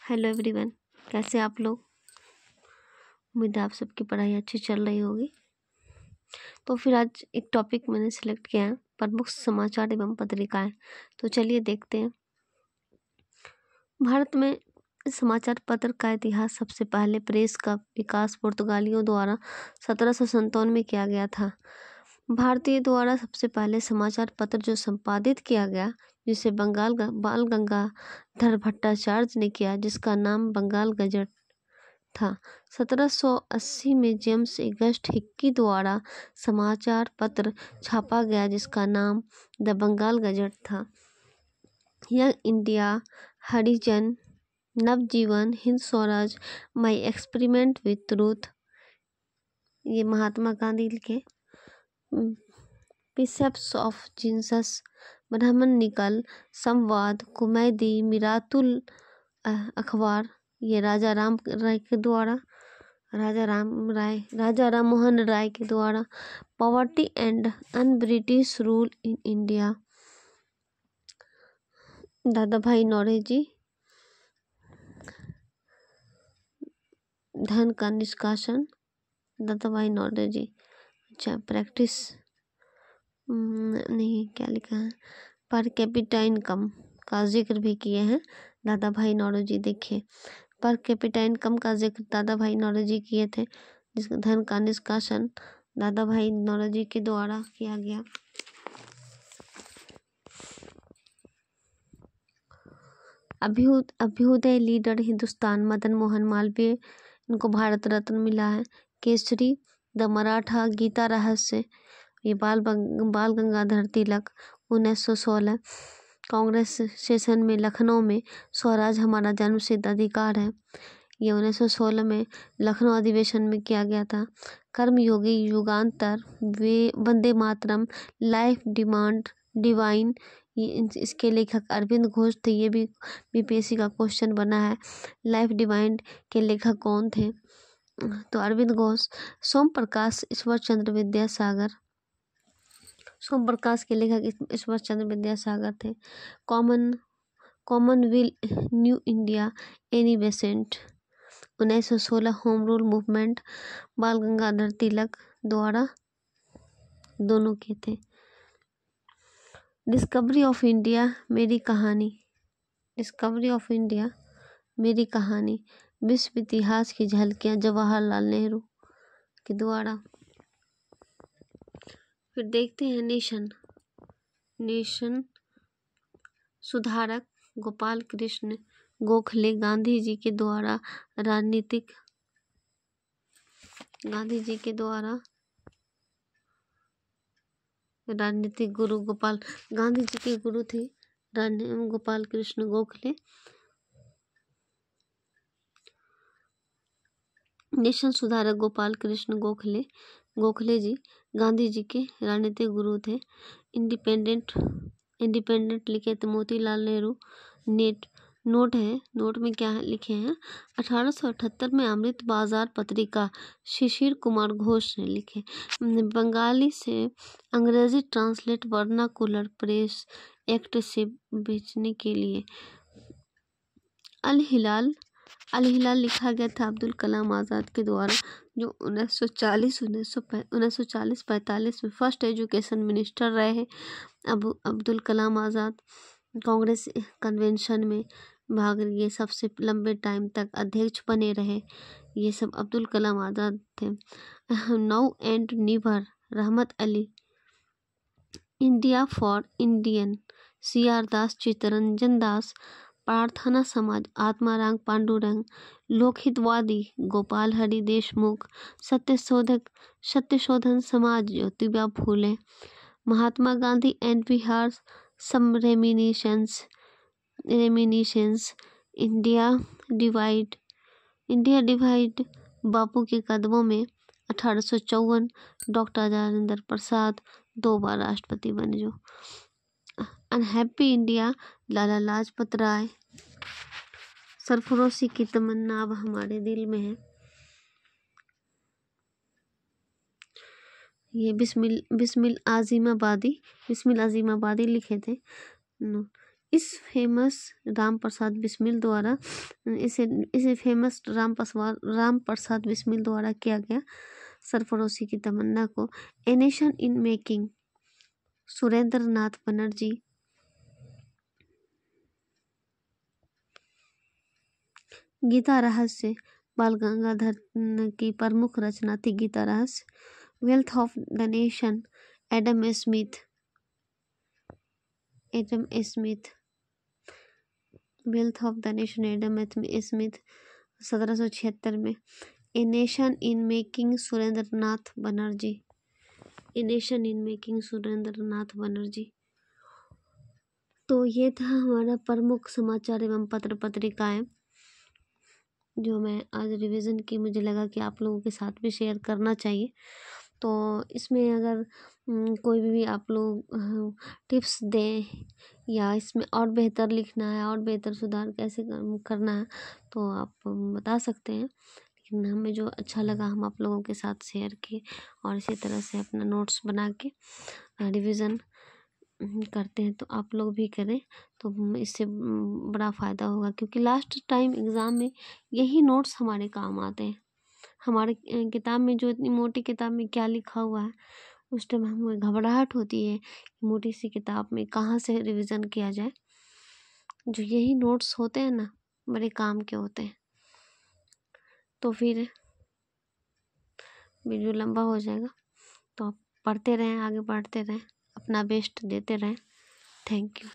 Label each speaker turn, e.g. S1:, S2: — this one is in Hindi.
S1: हेलो एवरीवन, कैसे आप लोग। उम्मीद है आप सबकी पढ़ाई अच्छी चल रही होगी। तो फिर आज एक टॉपिक मैंने सिलेक्ट किया है, प्रमुख समाचार एवं पत्रिकाएं। तो चलिए देखते हैं। भारत में समाचार पत्र का इतिहास सबसे पहले प्रेस का विकास पुर्तगालियों द्वारा 1757 में किया गया था। भारतीय द्वारा सबसे पहले समाचार पत्र जो संपादित किया गया, जिसे बाल गंगाधर भट्टाचार्य ने किया, जिसका नाम बंगाल गजट था। 1780 में जेम्स ऑगस्ट हिक्की द्वारा समाचार पत्र छापा गया, जिसका नाम द बंगाल गजट था। Young India, Harijan, Navjivan, Hind Swaraj, my experiment with truth, ये महात्मा गांधी लिखे। प्रिसेप्ट्स ऑफ जीसस, ब्राह्मण निकल, संवाद, कुमैदी, मिरातुल अखबार, ये राजा राम मोहन राय के द्वारा। Poverty and un British rule in India, दादा भाई नौरोजी। धन का निष्कासन, दादा भाई नौरोजी। अच्छा, प्रैक्टिस नहीं, क्या लिखा है, पर कैपिटा इनकम का जिक्र भी किए हैं दादा भाई नौरोजी। देखिए, पर कैपिटा इनकम का जिक्र दादा भाई नौरोजी किए थे, जिसका धन का निष्कासन दादा भाई नौरोजी के द्वारा किया गया। अभ्युदय लीडर हिंदुस्तान, मदन मोहन मालवीय, इनको भारत रत्न मिला है। केसरी, द मराठा, गीता रहस्य, ये बाल गंगाधर तिलक, 1916। कांग्रेस सेशन में लखनऊ में, स्वराज हमारा जन्मसिद्ध अधिकार है, ये 1916 में लखनऊ अधिवेशन में किया गया था। कर्मयोगी, युगांतर, वंदे मातरम, लाइफ डिवाइन, इसके लेखक अरविंद घोष थे। ये भी बीपीएससी का क्वेश्चन बना है। लाइफ डिवाइन के लेखक कौन थे? तो अरविंद घोष। सोम प्रकाश ईश्वर चंद्र विद्यासागर, सोम प्रकाश के लेखक ईश्वर चंद्र विद्यासागर थे। Commonwealth new India, Annie Besant, 1916। Home rule movement, बाल गंगाधर तिलक द्वारा दोनों के थे। डिस्कवरी ऑफ इंडिया, मेरी कहानी, डिस्कवरी ऑफ इंडिया मेरी कहानी, विश्व इतिहास की झलकियां, जवाहरलाल नेहरू के द्वारा। फिर देखते हैं नेशन सुधारक गोपाल कृष्ण गोखले, गांधी जी के द्वारा राजनीतिक, गुरु गोपाल, गांधी जी के गुरु थे गोपाल कृष्ण गोखले। नेशन सुधारक गोपाल कृष्ण गोखले जी गांधी जी के राजनीतिक गुरु थे। इंडिपेंडेंट लिखे थे मोतीलाल नेहरू। नोट है, नोट में क्या लिखे हैं, 1878 में अमृत बाजार पत्रिका शिशिर कुमार घोष ने लिखे। बंगाली से अंग्रेजी ट्रांसलेट वर्नाकुलर प्रेस एक्ट से बेचने के लिए। अल हिलाल लिखा गया था अब्दुल कलाम आज़ाद के द्वारा, जो 1940-45 में फर्स्ट एजुकेशन मिनिस्टर रहे हैं। अब्दुल कलाम आज़ाद कांग्रेस कन्वेंशन में भाग लिए, सबसे लंबे टाइम तक अध्यक्ष बने रहे। ये सब अब्दुल कलाम आज़ाद थे। नाउ एंड निवर, रहमत Ali. India for Indian, CR दास, चित्तरंजन दास। प्रार्थना समाज, आत्माराम पांडुरंग। लोकहितवादी, Gopal Hari Deshmukh. Satyashodhan Samaj, Jyotiba Phule. Mahatma Gandhi and Bihar, some reminiscences. India divide, Bapu के कदमों में, 1854। डॉक्टर राजेंद्र प्रसाद 2 बार राष्ट्रपति बने जो। Unhappy India, Lala Lajpat Rai. सरफरोशी की तमन्ना अब हमारे दिल में है, ये बिस्मिल आजिमाबादी लिखे थे। इस फेमस राम प्रसाद बिस्मिल द्वारा इसे फेमस राम प्रसाद बिस्मिल द्वारा किया गया सरफरोशी की तमन्ना को a nation in making Surendra Nath Banerjee, Gita Rahasya Bal Gangadhar की प्रमुख रचना थी Gita Rahasya, wealth of the nation Adam Smith, wealth of the nation Adam Smith 1776 में, a nation in making Surendra Nath Banerjee, a nation in making Surendra Nath Banerjee. तो ये था हमारा प्रमुख समाचार एवं पत्र पत्रिकाएं जो मैं आज रिवीजन की, मुझे लगा कि आप लोगों के साथ भी शेयर करना चाहिए। तो इसमें अगर कोई भी आप लोग टिप्स दें या इसमें और बेहतर लिखना है और बेहतर सुधार कैसे करना है तो आप बता सकते हैं, लेकिन हमें जो अच्छा लगा हम आप लोगों के साथ शेयर किए और इसी तरह से अपना नोट्स बना के रिवीजन करते हैं। तो आप लोग भी करें तो इससे बड़ा फ़ायदा होगा, क्योंकि लास्ट टाइम एग्ज़ाम में यही नोट्स हमारे काम आते हैं। हमारे किताब में जो इतनी मोटी किताब में क्या लिखा हुआ है उस टाइम हमें घबराहट होती है कि मोटी सी किताब में कहाँ से रिवीजन किया जाए। जो यही नोट्स होते हैं ना बड़े काम के होते हैं। तो फिर वीडियो लंबा हो जाएगा, तो आप पढ़ते रहें, आगे बढ़ते रहें, अपना बेस्ट देते रहें। Thank you.